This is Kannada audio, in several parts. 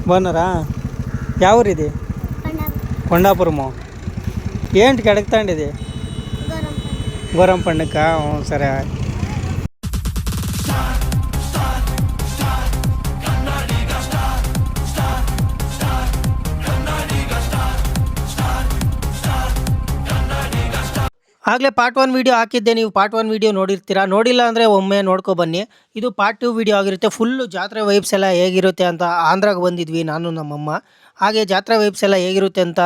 బాగున్నారా? ఎవరిది? కొండాపురము. ఏంటి కడుగుతాండిది? గోరం పండుగ. సరే. ಆಗಲೇ ಪಾರ್ಟ್ 1 ವೀಡಿಯೋ ಹಾಕಿದ್ದೆ, ನೀವು ಪಾರ್ಟ್ 1 ವೀಡಿಯೋ ನೋಡಿರ್ತೀರಾ. ನೋಡಿಲ್ಲ ಅಂದರೆ ಒಮ್ಮೆ ನೋಡ್ಕೊ ಬನ್ನಿ. ಇದು ಪಾರ್ಟ್ 2 ವೀಡಿಯೋ ಆಗಿರುತ್ತೆ. ಫುಲ್ಲು ಜಾತ್ರೆ ವೈಬ್ಸ್ ಎಲ್ಲ ಹೇಗಿರುತ್ತೆ ಅಂತ. ಆಂಧ್ರಾಗೆ ಬಂದಿದ್ವಿ ನಾನು ನಮ್ಮಮ್ಮ. ಹಾಗೆ ಜಾತ್ರೆ ವೈಬ್ಸ್ ಎಲ್ಲ ಹೇಗಿರುತ್ತೆ ಅಂತ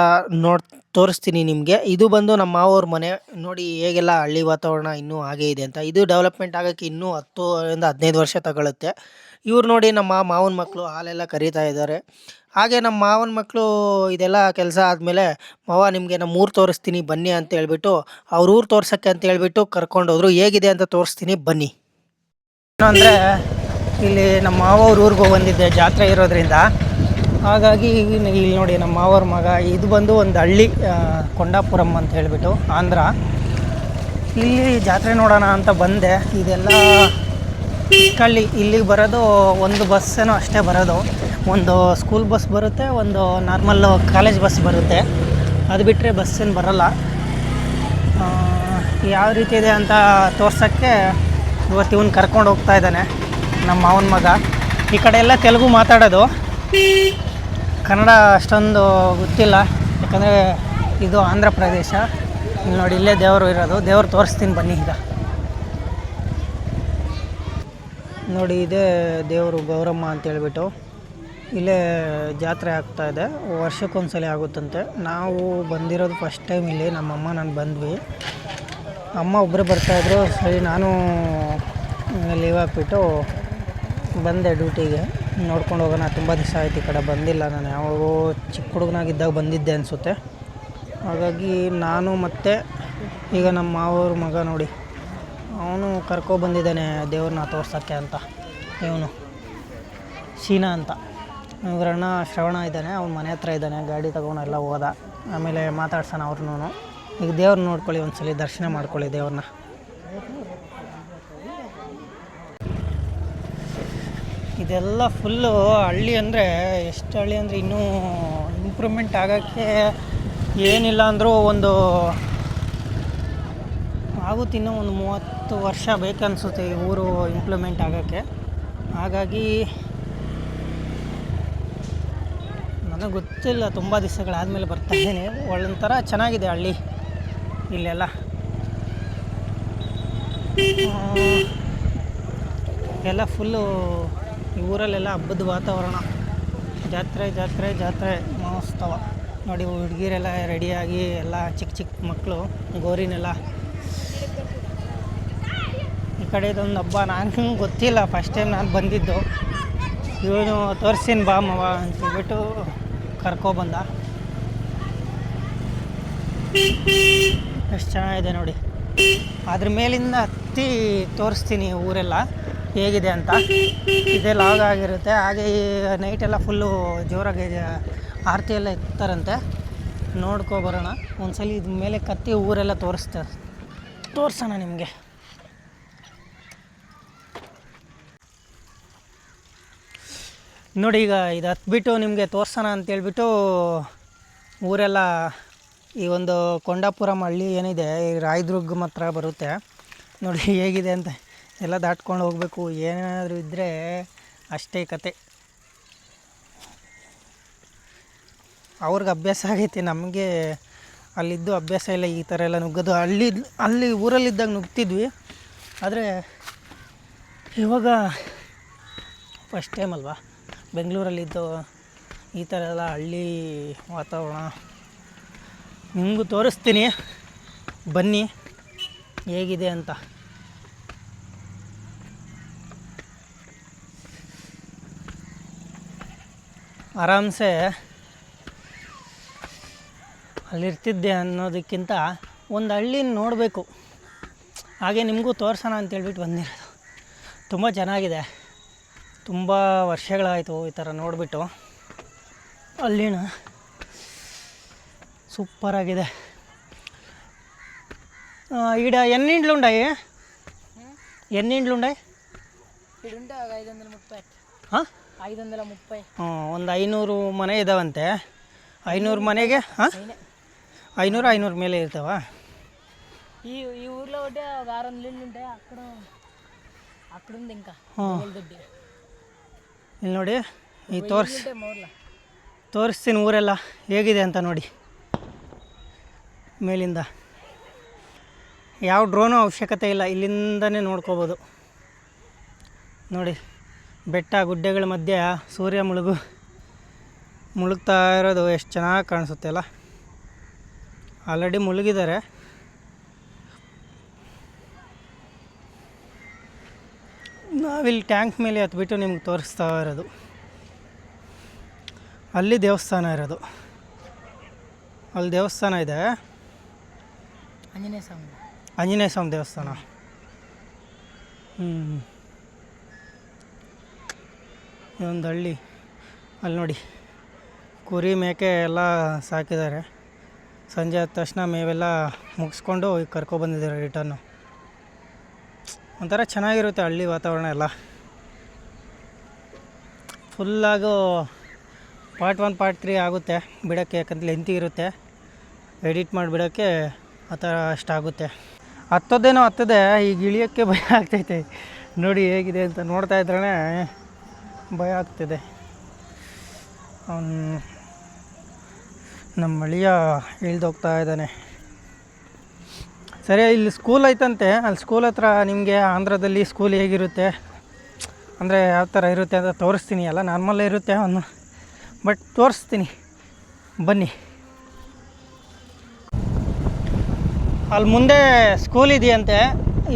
ತೋರಿಸ್ತೀನಿ ನಿಮಗೆ. ಇದು ಬಂದು ನಮ್ಮ ಮಾವವ್ರ ಮನೆ. ನೋಡಿ ಹೇಗೆಲ್ಲ ಹಳ್ಳಿ ವಾತಾವರಣ ಇನ್ನೂ ಹಾಗೆ ಇದೆ ಅಂತ. ಇದು ಡೆವಲಪ್ಮೆಂಟ್ ಆಗೋಕ್ಕೆ ಇನ್ನೂ 10-15 ವರ್ಷ ತಗೊಳುತ್ತೆ. ಇವ್ರು ನೋಡಿ ನಮ್ಮ ಮಾವನ ಮಕ್ಕಳು ಹಾಲೆಲ್ಲ ಕರೀತಾ ಇದ್ದಾರೆ. ಹಾಗೆ ನಮ್ಮ ಮಾವನ ಮಕ್ಕಳು ಇದೆಲ್ಲ ಕೆಲಸ ಆದಮೇಲೆ, ಮಾವ ನಿಮಗೆ ನಮ್ಮ ಊರು ತೋರಿಸ್ತೀನಿ ಬನ್ನಿ ಅಂತ ಹೇಳ್ಬಿಟ್ಟು, ಅವ್ರ ಊರು ತೋರ್ಸೋಕ್ಕೆ ಅಂತ ಹೇಳ್ಬಿಟ್ಟು ಕರ್ಕೊಂಡೋದ್ರು. ಹೇಗಿದೆ ಅಂತ ತೋರಿಸ್ತೀನಿ ಬನ್ನಿ. ಅಂದರೆ ಇಲ್ಲಿ ನಮ್ಮ ಮಾವವ್ರ ಊರಿಗೆ ಬಂದಿದ್ದೆ ಜಾತ್ರೆ ಇರೋದ್ರಿಂದ. ಹಾಗಾಗಿ ಇಲ್ಲಿ ನೋಡಿ ನಮ್ಮ ಮಾವವ್ರ ಮಗ. ಇದು ಬಂದು ಒಂದು ಹಳ್ಳಿ, ಕೊಂಡಾಪುರಂ ಅಂತ ಹೇಳಿಬಿಟ್ಟು ಆಂಧ್ರ. ಇಲ್ಲಿ ಜಾತ್ರೆ ನೋಡೋಣ ಅಂತ ಬಂದೆ. ಇದೆಲ್ಲ ಚಿಕ್ಕಹಳ್ಳಿ. ಇಲ್ಲಿಗೆ ಬರೋದು ಒಂದು ಬಸ್ಸೇನೋ ಅಷ್ಟೇ ಬರೋದು. ಒಂದು ಸ್ಕೂಲ್ ಬಸ್ ಬರುತ್ತೆ, ಒಂದು ನಾರ್ಮಲ್ಲು ಕಾಲೇಜ್ ಬಸ್ ಬರುತ್ತೆ. ಅದು ಬಿಟ್ಟರೆ ಬಸ್ಸೇನು ಬರೋಲ್ಲ. ಯಾವ ರೀತಿ ಇದೆ ಅಂತ ತೋರ್ಸೋಕ್ಕೆ ಇವತ್ತು ಇವನು ಕರ್ಕೊಂಡು ಹೋಗ್ತಾ ಇದ್ದಾನೆ ನಮ್ಮ ಮಾವನ ಮಗ. ಈ ಕಡೆ ಎಲ್ಲ ತೆಲುಗು ಮಾತಾಡೋದು, ಕನ್ನಡ ಅಷ್ಟೊಂದು ಗೊತ್ತಿಲ್ಲ. ಯಾಕಂದರೆ ಇದು ಆಂಧ್ರ ಪ್ರದೇಶ. ಇಲ್ಲಿ ನೋಡಿ, ಇಲ್ಲೇ ದೇವರು ಇರೋದು. ದೇವರು ತೋರಿಸ್ತೀನಿ ಬನ್ನಿ. ಈಗ ನೋಡಿ, ಇದೇ ದೇವರು ಗೌರಮ್ಮ ಅಂತೇಳ್ಬಿಟ್ಟು. ಇಲ್ಲೇ ಜಾತ್ರೆ ಆಗ್ತಾಯಿದೆ. ವರ್ಷಕ್ಕೊಂದ್ಸಲ ಆಗುತ್ತಂತೆ. ನಾವು ಬಂದಿರೋದು ಫಸ್ಟ್ ಟೈಮ್ ಇಲ್ಲಿ. ನಮ್ಮಮ್ಮ ನಾನು ಬಂದ್ವಿ. ಅಮ್ಮ ಒಬ್ಬರೇ ಬರ್ತಾಯಿದ್ರು. ಸರಿ, ನಾನು ಲೀವ್ ಹಾಕ್ಬಿಟ್ಟು ಬಂದೆ ಡ್ಯೂಟಿಗೆ. ನೋಡ್ಕೊಂಡು ಹೋಗೋಣ. ತುಂಬ ದಿವಸ ಆಯ್ತು ಈ ಕಡೆ ಬಂದಿಲ್ಲ ನಾನು. ಯಾವಾಗೋ ಚಿಕ್ಕ ಹುಡುಗನಾಗಿದ್ದಾಗ ಬಂದಿದ್ದೆ ಅನಿಸುತ್ತೆ. ಹಾಗಾಗಿ ನಾನು ಮತ್ತು ಈಗ ನಮ್ಮ ಮಾವವ್ರ ಮಗ ನೋಡಿ, ಅವನು ಕರ್ಕೊಬಂದಿದ್ದಾನೆ ದೇವ್ರನ್ನ ತೋರ್ಸೋಕ್ಕೆ ಅಂತ. ಇವನು ಶೀನಾ ಅಂತ. ಇವ್ರಣ್ಣ ಶ್ರವಣ ಇದ್ದಾನೆ, ಅವ್ನ ಮನೆ ಹತ್ರ ಇದ್ದಾನೆ. ಗಾಡಿ ತಗೊಂಡೆಲ್ಲ ಹೋದ. ಆಮೇಲೆ ಮಾತಾಡ್ಸೋಣ ಅವ್ರನ್ನೂ. ಈಗ ದೇವ್ರನ್ನ ನೋಡ್ಕೊಳ್ಳಿ, ಒಂದ್ಸಲ ದರ್ಶನ ಮಾಡ್ಕೊಳ್ಳಿ ದೇವ್ರನ್ನ. ಇದೆಲ್ಲ ಫುಲ್ಲು ಹಳ್ಳಿ. ಅಂದರೆ ಎಷ್ಟು ಹಳ್ಳಿ ಅಂದರೆ ಇನ್ನೂ ಇಂಪ್ರೂವ್ಮೆಂಟ್ ಆಗೋಕ್ಕೆ ಏನಿಲ್ಲ ಅಂದರೂ ಒಂದು ಆಗುತ್ತೆ. ಇನ್ನೂ ಒಂದು 30 ವರ್ಷ ಬೇಕನ್ನಿಸುತ್ತೆ ಈ ಊರು ಇಂಪ್ಲಿಮೆಂಟ್ ಆಗೋಕ್ಕೆ. ಹಾಗಾಗಿ ನನಗೆ ಗೊತ್ತಿಲ್ಲ, ತುಂಬ ದಿವಸಗಳಾದಮೇಲೆ ಬರ್ತಾಯಿದ್ದೀನಿ. ಒಂಥರ ಚೆನ್ನಾಗಿದೆ ಹಳ್ಳಿ ಇಲ್ಲೆಲ್ಲ. ಎಲ್ಲ ಫುಲ್ಲು ಈ ಊರಲ್ಲೆಲ್ಲ ಹಬ್ಬದ ವಾತಾವರಣ. ಜಾತ್ರೆ ಜಾತ್ರೆ ಜಾತ್ರೆ ಮಹೋತ್ಸವ. ನೋಡಿ, ಹುಡುಗಿರೆಲ್ಲ ರೆಡಿಯಾಗಿ ಎಲ್ಲ ಚಿಕ್ಕ ಚಿಕ್ಕ ಮಕ್ಕಳು ಗೋರಿನೆಲ್ಲ. ಈ ಕಡೆದೊಂದು ಹಬ್ಬ ನನಗೂ ಗೊತ್ತಿಲ್ಲ, ಫಸ್ಟ್ ಟೈಮ್ ನಾನು ಬಂದಿದ್ದು. ಇವನು ತೋರಿಸ್ತೀನಿ ಬಾ ಮಾವ ಅಂತೇಳ್ಬಿಟ್ಟು ಕರ್ಕೊಬಂದ. ಎಷ್ಟು ಚೆನ್ನಾಗಿದೆ ನೋಡಿ. ಅದ್ರ ಮೇಲಿಂದ ಹತ್ತಿ ತೋರಿಸ್ತೀನಿ ಊರೆಲ್ಲ ಹೇಗಿದೆ ಅಂತ. ಇದೇ ಲಾಗ್ ಆಗಿರುತ್ತೆ. ಹಾಗೆ ಈ ನೈಟೆಲ್ಲ ಫುಲ್ಲು ಜೋರಾಗಿ ಆರತಿ ಎಲ್ಲ ಇರ್ತಾರಂತೆ. ನೋಡ್ಕೊಬರೋಣ ಒಂದ್ಸಲ. ಇದ್ರ ಮೇಲೆ ಕತ್ತಿ ಊರೆಲ್ಲ ತೋರಿಸೋಣ ನಿಮಗೆ. ನೋಡಿ, ಈಗ ಇದು ಹತ್ಬಿಟ್ಟು ನಿಮಗೆ ತೋರಿಸೋಣ ಅಂತೇಳ್ಬಿಟ್ಟು ಊರೆಲ್ಲ ಈ ಒಂದು ಕೊಂಡಾಪುರಂ ಹಳ್ಳಿ ಏನಿದೆ, ಈ ರಾಯದುರ್ಗಂ ಹತ್ರ ಬರುತ್ತೆ. ನೋಡಿ ಹೇಗಿದೆ ಅಂತ. ಎಲ್ಲ ದಾಟ್ಕೊಂಡು ಹೋಗಬೇಕು. ಏನಾದರೂ ಇದ್ದರೆ ಅಷ್ಟೇ ಕತೆ. ಅವ್ರಿಗೆ ಅಭ್ಯಾಸ ಆಗೈತಿ, ನಮಗೆ ಅಲ್ಲಿದ್ದು ಅಭ್ಯಾಸ ಇಲ್ಲ ಈ ಥರ ಎಲ್ಲ ನುಗ್ಗೋದು. ಅಲ್ಲಿ ಊರಲ್ಲಿದ್ದಾಗ ನುಗ್ತಿದ್ವಿ. ಆದರೆ ಇವಾಗ ಫಸ್ಟ್ ಟೈಮ್ ಅಲ್ವಾ ಬೆಂಗಳೂರಲ್ಲಿದ್ದು ಈ ಥರ ಎಲ್ಲ ಹಳ್ಳಿ ವಾತಾವರಣ. ನಿಮಗೂ ತೋರಿಸ್ತೀನಿ ಬನ್ನಿ ಹೇಗಿದೆ ಅಂತ. ಆರಾಮ್ಸೆ ಅಲ್ಲಿರ್ತಿದ್ದೆ ಅನ್ನೋದಕ್ಕಿಂತ ಒಂದು ಹಳ್ಳಿನ ನೋಡಬೇಕು, ಹಾಗೆ ನಿಮಗೂ ತೋರಿಸೋಣ ಅಂತೇಳ್ಬಿಟ್ಟು ಬಂದಿರೋದು. ತುಂಬ ಚೆನ್ನಾಗಿದೆ. ತುಂಬ ವರ್ಷಗಳಾಯಿತು ಈ ಥರ ನೋಡಿಬಿಟ್ಟು. ಹಳ್ಳಿನ సూపరాಗಿದೆ. ఈడ ఎన్ని ఇండ్లు ఉన్నాయి? ఎన్ని ఇండ్లు ఉన్నాయి? 530. ಒಂದು 500 ಮನೆ ಇದ್ದಾವಂತೆ. 500 మనేಗೆ 500 ಮೇಲೆ ఇర్తావా? ఈ ఊర్లో ఒకటే ఒక 600 ఇళ్ళు ఉంటాయి. అక్కడ ఉంది ఇంకా దొడ్డి. ಇಲ್ಲಿ ನೋಡಿ, ಈ ತೋರಿಸ್ತೀನಿ ಊರೆಲ್ಲ ಹೇಗಿದೆ ಅಂತ ನೋಡಿ. ಮೇಲಿಂದ ಯಾವ ಡ್ರೋನು ಅವಶ್ಯಕತೆ ಇಲ್ಲ, ಇಲ್ಲಿಂದನೇ ನೋಡ್ಕೋಬೋದು. ನೋಡಿ, ಬೆಟ್ಟ ಗುಡ್ಡೆಗಳ ಮಧ್ಯೆ ಸೂರ್ಯ ಮುಳುಗ್ತಾ ಇರೋದು ಎಷ್ಟು ಚೆನ್ನಾಗಿ ಕಾಣಿಸುತ್ತೆ ಅಲ್ಲ. ಆಲ್ರೆಡಿ ಮುಳುಗಿದ್ದಾರೆ. ನಾವಿಲ್ಲಿ ಟ್ಯಾಂಕ್ ಮೇಲೆ ಹತ್ಬಿಟ್ಟು ನಿಮ್ಗೆ ತೋರಿಸ್ತಾ ಇರೋದು. ಅಲ್ಲಿ ದೇವಸ್ಥಾನ ಇರೋದು, ಅಲ್ಲಿ ದೇವಸ್ಥಾನ ಇದೆ, ಆಂಜನೇಯ ಸ್ವಾಮಿ ದೇವಸ್ಥಾನ. ಇದೊಂದು ಹಳ್ಳಿ. ಅಲ್ಲಿ ನೋಡಿ, ಕುರಿ ಮೇಕೆ ಎಲ್ಲ ಸಾಕಿದ್ದಾರೆ. ಸಂಜೆ ಆದ ತಕ್ಷಣ ಮೇವೆಲ್ಲ ಮುಗಿಸ್ಕೊಂಡು ಈಗ ಕರ್ಕೊಬಂದಿದ್ದಾರೆ ರಿಟರ್ನು. ಒಂಥರ ಚೆನ್ನಾಗಿರುತ್ತೆ ಹಳ್ಳಿ ವಾತಾವರಣ ಎಲ್ಲ. ಫುಲ್ಲಾಗು ಪಾರ್ಟ್ 1 ಪಾರ್ಟ್ 3 ಆಗುತ್ತೆ ಬಿಡೋಕ್ಕೆ, ಯಾಕಂದ್ರೆ ಲೆಂತಿ ಇರುತ್ತೆ. ಎಡಿಟ್ ಮಾಡಿಬಿಡೋಕ್ಕೆ ಆ ಥರ ಅಷ್ಟಾಗುತ್ತೆ. ಹತ್ತೋದೇನೋ ಹತ್ತದೆ, ಈಗ ಇಳಿಯೋಕ್ಕೆ ಭಯ ಆಗ್ತೈತೆ. ನೋಡಿ ಹೇಗಿದೆ ಅಂತ ನೋಡ್ತಾ ಇದ್ರೇ ಭಯ ಆಗ್ತಿದೆ. ನಮ್ಮ ಅಳಿಯ ಇಳ್ದೋಗ್ತಾ ಇದ್ದಾನೆ. ಸರಿ, ಇಲ್ಲಿ ಸ್ಕೂಲ್ ಐತಂತೆ. ಅಲ್ಲಿ ಸ್ಕೂಲ್ ಹತ್ರ ನಿಮಗೆ ಆಂಧ್ರದಲ್ಲಿ ಸ್ಕೂಲ್ ಹೇಗಿರುತ್ತೆ ಅಂದರೆ ಯಾವ ಥರ ಇರುತ್ತೆ ಅಂತ ತೋರಿಸ್ತೀನಿ. ಎಲ್ಲ ನಾರ್ಮಲ್ಲೇ ಇರುತ್ತೆ ಬಟ್ ತೋರಿಸ್ತೀನಿ, ಬನ್ನಿ. ಅಲ್ಲಿ ಮುಂದೆ ಸ್ಕೂಲ್ ಇದೆಯಂತೆ.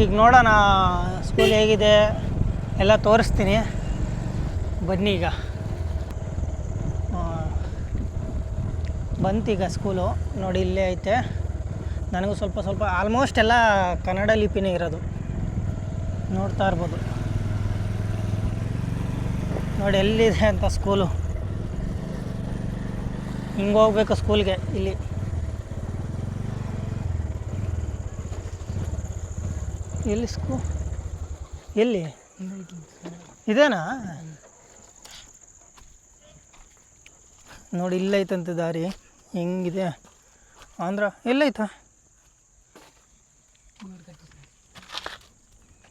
ಈಗ ನೋಡೋಣ ಸ್ಕೂಲ್ ಹೇಗಿದೆ ಎಲ್ಲ ತೋರಿಸ್ತೀನಿ, ಬನ್ನಿ. ಈಗ ಬಂತೀಗ ಸ್ಕೂಲು ನೋಡಿ, ಇಲ್ಲೇ ಐತೆ. ನನಗೂ ಸ್ವಲ್ಪ ಆಲ್ಮೋಸ್ಟ್ ಎಲ್ಲ ಕನ್ನಡ ಲಿಪಿನೇ ಇರೋದು, ನೋಡ್ತಾ ಇರ್ಬೋದು. ನೋಡಿ ಎಲ್ಲಿದೆ ಅಂತ ಸ್ಕೂಲು. ಹಿಂಗೆ ಹೋಗ್ಬೇಕು ಸ್ಕೂಲ್ಗೆ. ಇಲ್ಲಿ ಎಲ್ಲಿ ಎಲ್ಲಿ ಇದೇನಾ? ನೋಡಿ ಇಲ್ಲೈತಂತೆ ದಾರಿ. ಹೆಂಗಿದೆ ಆಂಧ್ರ? ಎಲ್ಲೈತಾ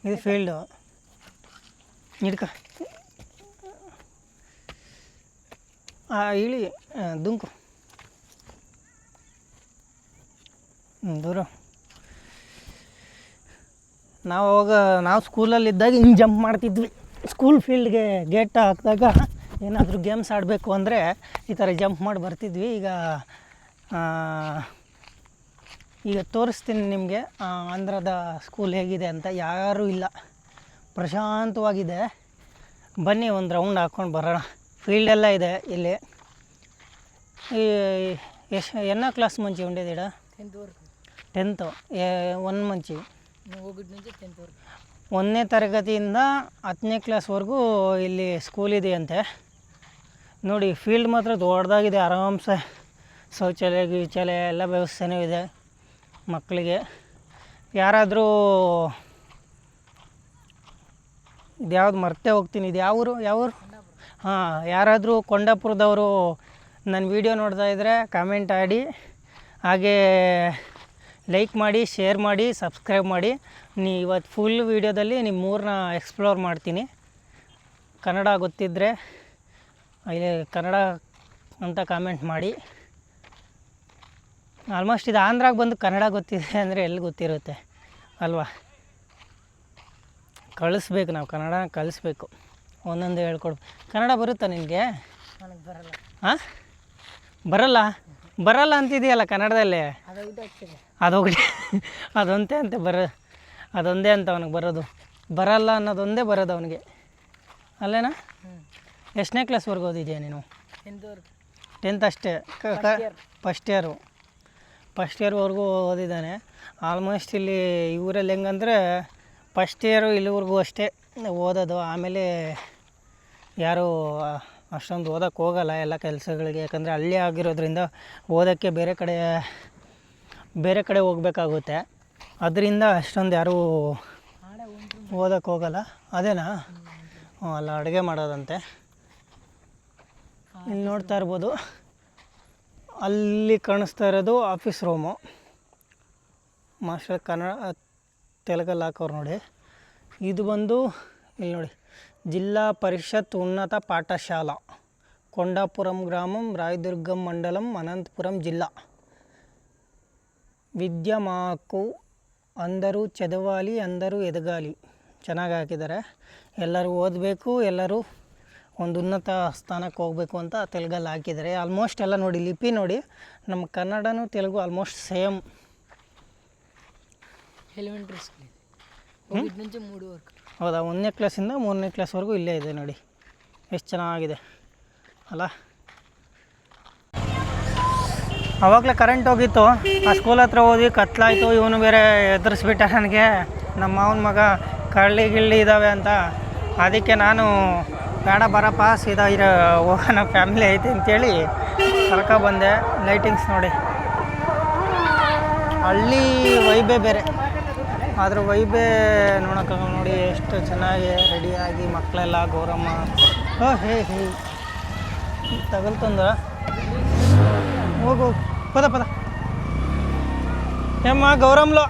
ಇದು ಫೀಲ್ಡು? ಹಿಡ್ಕ ಇಳಿ ದುಂಕು ದೂರ. ನಾವು ಸ್ಕೂಲಲ್ಲಿದ್ದಾಗ ಹಿಂಗೆ ಜಂಪ್ ಮಾಡ್ತಿದ್ವಿ. ಸ್ಕೂಲ್ ಫೀಲ್ಡ್ಗೆ ಗೇಟ್ ಹಾಕಿದಾಗ ಏನಾದರೂ ಗೇಮ್ಸ್ ಆಡಬೇಕು ಅಂದರೆ ಈ ಥರ ಜಂಪ್ ಮಾಡಿ ಬರ್ತಿದ್ವಿ. ಈಗ ತೋರಿಸ್ತೀನಿ ನಿಮಗೆ ಆಂಧ್ರದ ಸ್ಕೂಲ್ ಹೇಗಿದೆ ಅಂತ. ಯಾರೂ ಇಲ್ಲ, ಪ್ರಶಾಂತವಾಗಿದೆ. ಬನ್ನಿ ಒಂದು ರೌಂಡ್ ಹಾಕ್ಕೊಂಡು ಬರೋಣ. ಫೀಲ್ಡೆಲ್ಲ ಇದೆ ಇಲ್ಲಿ. ఎన్న క్లాస్ మంచి ఉండేది ఇక్కడ? 10th 1 మంచి 1ನೇ ತರಗತಿಯಿಂದ 10ನೇ ಕ್ಲಾಸ್ವರೆಗೂ ಇಲ್ಲಿ ಸ್ಕೂಲ್ ಇದೆಯಂತೆ. ನೋಡಿ ಫೀಲ್ಡ್ ಮಾತ್ರ ದೊಡ್ಡದಾಗಿದೆ. ಆರಾಮ್ಸೆ ಶೌಚಾಲಯ ಗೀಚಾಲಯ ಎಲ್ಲ ವ್ಯವಸ್ಥೆನೂ ಇದೆ ಮಕ್ಕಳಿಗೆ. ಯಾರಾದರೂ ಇದ್ಯಾವ್ದು ಮರ್ತೇ ಹೋಗ್ತೀನಿ, ಇದು ಯಾವೂರು? ಹಾಂ, ಯಾರಾದರೂ ಕೊಂಡಾಪುರದವರು ನನ್ನ ವೀಡಿಯೋ ನೋಡ್ತಾ ಇದ್ದರೆ ಕಾಮೆಂಟ್ ಮಾಡಿ, ಹಾಗೇ ಲೈಕ್ ಮಾಡಿ, ಶೇರ್ ಮಾಡಿ, ಸಬ್ಸ್ಕ್ರೈಬ್ ಮಾಡಿ. ಇವತ್ತು ಫುಲ್ ವೀಡಿಯೋದಲ್ಲಿ ನಿಮ್ಮ ಊರನ್ನ ಎಕ್ಸ್ಪ್ಲೋರ್ ಮಾಡ್ತೀನಿ. ಕನ್ನಡ ಗೊತ್ತಿದ್ದರೆ ಇಲ್ಲಿ ಕನ್ನಡ ಅಂತ ಕಾಮೆಂಟ್ ಮಾಡಿ. ಆಲ್ಮೋಸ್ಟ್ ಇದು ಆಂಧ್ರಾಗೆ ಬಂದು ಕನ್ನಡ ಗೊತ್ತಿದೆ ಅಂದರೆ ಎಲ್ಲಿ ಗೊತ್ತಿರುತ್ತೆ ಅಲ್ವಾ? ಕಳಿಸ್ಬೇಕು, ನಾವು ಕನ್ನಡ ಕಲಿಸ್ಬೇಕು, ಒಂದೊಂದು ಹೇಳ್ಕೊಡು. ಕನ್ನಡ ಬರುತ್ತಾ ನಿನಗೆ? ನನಗೆ ಬರಲ್ಲ. ಹಾಂ, ಬರಲ್ಲ ಅಂತಿದೆಯಲ್ಲ ಕನ್ನಡದಲ್ಲಿ. ಅದೊಂದೇ ಅಂತ ಅದೊಂದೇ ಅಂತ ಅವನಿಗೆ ಬರೋದು. ಬರಲ್ಲ ಅನ್ನೋದೊಂದೇ ಬರೋದು ಅವನಿಗೆ, ಅಲ್ಲೇನಾ? ಎಷ್ಟನೇ ಕ್ಲಾಸ್ವರೆಗೂ ಓದಿದ್ಯಾ ನೀನು? 10th ಅಷ್ಟೇ. ಫಸ್ಟ್ ಇಯರ್ವರೆಗೂ ಓದಿದ್ದಾನೆ. ಆಲ್ಮೋಸ್ಟ್ ಇಲ್ಲಿ ಊರಲ್ಲಿ ಹೆಂಗಂದರೆ ಫಸ್ಟ್ ಇಯರು ಇಲ್ಲಿವರೆಗೂ ಅಷ್ಟೇ ಓದೋದು. ಆಮೇಲೆ ಯಾರೂ ಅಷ್ಟೊಂದು ಓದೋಕ್ಕೆ ಹೋಗಲ್ಲ ಎಲ್ಲ ಕೆಲಸಗಳಿಗೆ. ಯಾಕಂದರೆ ಹಳ್ಳಿ ಆಗಿರೋದ್ರಿಂದ ಓದೋಕ್ಕೆ ಬೇರೆ ಕಡೆ ಹೋಗ್ಬೇಕಾಗುತ್ತೆ. ಅದರಿಂದ ಅಷ್ಟೊಂದು ಯಾರೂ ಓದೋಕ್ಕೆ ಹೋಗಲ್ಲ. ಅದೇನಾ? ಅಲ್ಲ ಅಡುಗೆ ಮಾಡೋದಂತೆ. ಇಲ್ಲಿ ನೋಡ್ತಾ ಇರ್ಬೋದು, ಅಲ್ಲಿ ಕಾಣಿಸ್ತಾ ಇರೋದು ಆಫೀಸ್ ರೂಮು. ಮಾಸ್ಟರ್ ಕನ್ನಡ ತೆಲುಗಲ್ಲಿ ಹಾಕೋರು ನೋಡಿ. ಇದು ಬಂದು ಇಲ್ಲಿ ನೋಡಿ, ಜಿಲ್ಲಾ ಪರಿಷತ್ ఉన్నత పాఠశాల కొండాపురం గ్రామం రాయదుర్గం మండలం అనంతపురం జిల్లా. ವಿದ್ಯೆ ಮಾಕು, అందరూ చదవాలి, అందరూ ఎదగాలి. ಚೆನ್ನಾಗಿ ಹಾಕಿದ್ದಾರೆ. ಎಲ್ಲರೂ ಓದಬೇಕು, ಎಲ್ಲರೂ ಒಂದು ಉನ್ನತ ಸ್ಥಾನಕ್ಕೆ ಹೋಗಬೇಕು ಅಂತ ತೆಲುಗಲ್ಲಿ ಹಾಕಿದ್ದಾರೆ. ಆಲ್ಮೋಸ್ಟ್ ಎಲ್ಲ ನೋಡಿ, ಲಿಪಿ ನೋಡಿ, ನಮ್ಮ ಕನ್ನಡನೂ Telugu almost same. Elementary school ಹೋಗಿದ ಮುಂಚೆ 3 ವರ್ಕ್. ಹೌದಾ, 1ನೇ ಕ್ಲಾಸಿಂದ 3ನೇ ಕ್ಲಾಸ್ವರೆಗೂ ಇಲ್ಲೇ ಇದೆ ನೋಡಿ. ಎಷ್ಟು ಚೆನ್ನಾಗಿದೆ ಅಲ್ಲ. ಆವಾಗಲೇ ಕರೆಂಟ್ ಹೋಗಿತ್ತು. ಆ ಸ್ಕೂಲ್ ಹತ್ರ ಹೋದ್ವಿ, ಕತ್ಲಾಯಿತು. ಇವನು ಬೇರೆ ಎದುರಿಸ್ಬಿಟ್ಟ ನನಗೆ, ನಮ್ಮ ಮಾವನ ಮಗ ಕಳ್ಳಿ ಗಿಳ್ಳಿ ಇದ್ದಾವೆ ಅಂತ. ಅದಕ್ಕೆ ನಾನು ಬೇಡ ಬರಪ್ಪ, ಸೀದಾ ಹೋಗೋಣ, ಫ್ಯಾಮಿಲಿ ಐತೆ ಅಂತೇಳಿ ಬಂದೆ. ಲೈಟಿಂಗ್ಸ್ ನೋಡಿ, ಹಳ್ಳಿ ವೈಬೇ ಬೇರೆ. ಅದ್ರ ವೈಬೇ ನೋಡೋಕೆ ನೋಡಿ, ಎಷ್ಟು ಚೆನ್ನಾಗಿ ರೆಡಿಯಾಗಿ ಮಕ್ಕಳೆಲ್ಲ ಗೌರಮ್ಮ ಹೇ ತಗಲ್ತಂದ ಹೋಗು, ಪದ ಏಮ್ಮ ಗೌರಮ್ಲು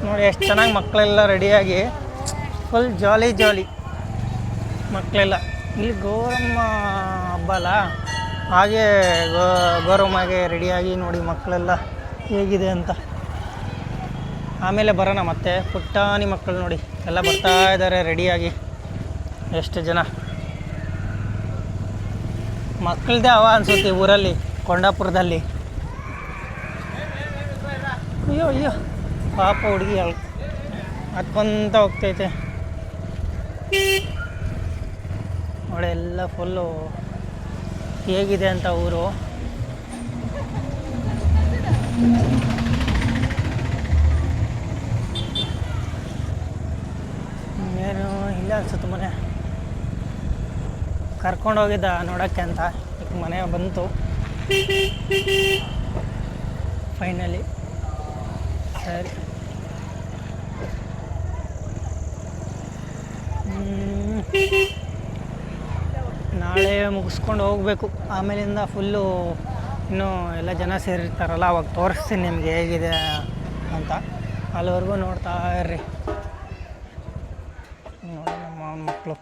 ನೋಡಿ, ಎಷ್ಟು ಚೆನ್ನಾಗಿ ಮಕ್ಕಳೆಲ್ಲ ರೆಡಿಯಾಗಿ ಫುಲ್ ಜಾಲಿ ಮಕ್ಕಳೆಲ್ಲ. ಇಲ್ಲಿ ಗೌರಮ್ಮ ಹಬ್ಬ ಅಲ್ಲ, ಹಾಗೆ ಗೌರಮ್ಮಗೆ ರೆಡಿಯಾಗಿ ನೋಡಿ ಮಕ್ಕಳೆಲ್ಲ ಹೇಗಿದೆ ಅಂತ. ಆಮೇಲೆ ಬರೋಣ ಮತ್ತೆ. ಪುಟ್ಟಾಣಿ ಮಕ್ಕಳು ನೋಡಿ ಎಲ್ಲ ಬರ್ತಾ ಇದ್ದಾರೆ ರೆಡಿಯಾಗಿ. ಎಷ್ಟು ಜನ ಮಕ್ಕಳದೇ ಅವ ಅನ್ಸುತ್ತೆ ಊರಲ್ಲಿ, ಕೊಂಡಾಪುರದಲ್ಲಿ. ಅಯ್ಯೋ ಪಾಪ ಹುಡುಗಿ ಹತ್ಕೊಂತ ಹೋಗ್ತೈತೆ ನೋಡಿ. ಎಲ್ಲ ಫುಲ್ಲು ಹೇಗಿದೆ ಅಂತ ಊರು. ಏನು ಇಲ್ಲ ಅನ್ಸುತ್ತೆ ಮನೆ. ಕರ್ಕೊಂಡೋಗಿದ್ದ ನೋಡೋಕ್ಕೆ ಅಂತ, ಈಗ ಮನೆ ಬಂತು ಫೈನಲಿ. ಸರಿ, ನಾಳೆ ಮುಗಿಸ್ಕೊಂಡು ಹೋಗಬೇಕು. ಆಮೇಲಿಂದ ಫುಲ್ಲು ಇನ್ನೂ ಎಲ್ಲ ಜನ ಸೇರಿರ್ತಾರಲ್ಲ, ಅವಾಗ ತೋರಿಸ್ತೀನಿ ನಿಮಗೆ ಹೇಗಿದೆ ಅಂತ. ಅಲ್ಲಿವರೆಗೂ ನೋಡ್ತಾ ಇರ್ರಿ. ನೋಡಿ ನಮ್ಮ ಮಕ್ಕಳು